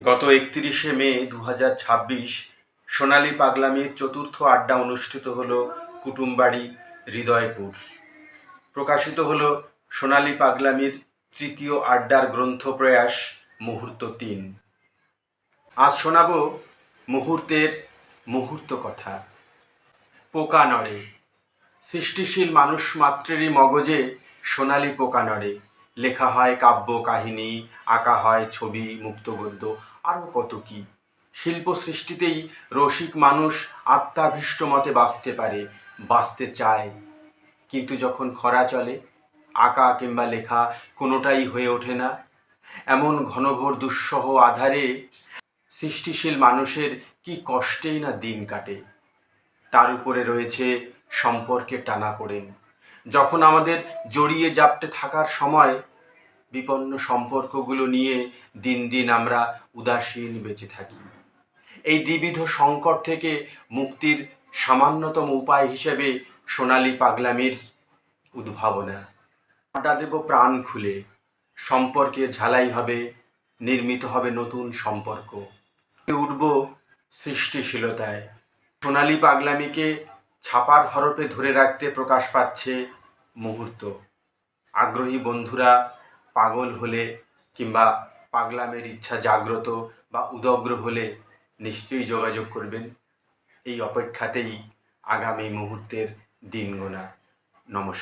গত 31শে মে 2026 সোনালী পাগলামির চতুর্থ আড্ডা অনুষ্ঠিত হলো কুটুমবাড়ি হৃদয়পুর। প্রকাশিত হলো সোনালী পাগলামির তৃতীয় আড্ডার গ্রন্থপ্রয়াস মুহূর্ত 3। আজ শোনাব মুহূর্তের মুহূর্ত কথা। পোকা নড়ে, সৃষ্টিশীল মানুষ মাত্রেরই মগজে সোনালী পোকা নড়ে। লেখা হয় কাব্য কাহিনী, আঁকা হয় ছবি, মুক্তগদ্য, আরও কত কী। শিল্প সৃষ্টিতেই রসিক মানুষ আত্মাভীষ্ট মতে বাঁচতে পারে, বাঁচতে চায়। কিন্তু যখন খরা চলে, আঁকা কিংবা লেখা কোনোটাই হয়ে ওঠে না। এমন ঘনঘোর দুঃসহ আধারে সৃষ্টিশীল মানুষের কি কষ্টেই না দিন কাটে। তার উপরে রয়েছে সম্পর্কের টানাপোড়েন। যখন আমাদের জড়িয়ে জাপটে থাকার সময় বিপন্ন সম্পর্কগুলো নিয়ে দিন দিন আমরা উদাসীন বেঁচে থাকি। এই দ্বিবিধ সংকট থেকে মুক্তির সামান্যতম উপায় হিসেবে সোনালী পাগলামির উদ্ভাবনা। আড্ডা দেব প্রাণ খুলে, সম্পর্কের ঝালাই হবে, নির্মিত হবে নতুন সম্পর্ক। উঠব সৃষ্টিশীলতায়। সোনালী পাগলামিকে ছাপার হরফে ধরে রাখতে প্রকাশ পাচ্ছে মুহূর্ত। আগ্রহী বন্ধুরা পাগল হলে কিংবা পাগলামের ইচ্ছা জাগ্রত বা উদগ্র হলে নিশ্চয়ই যোগাযোগ করবেন। এই অপেক্ষাতেই আগামী মুহূর্তের দিন গোনা। নমস্কার।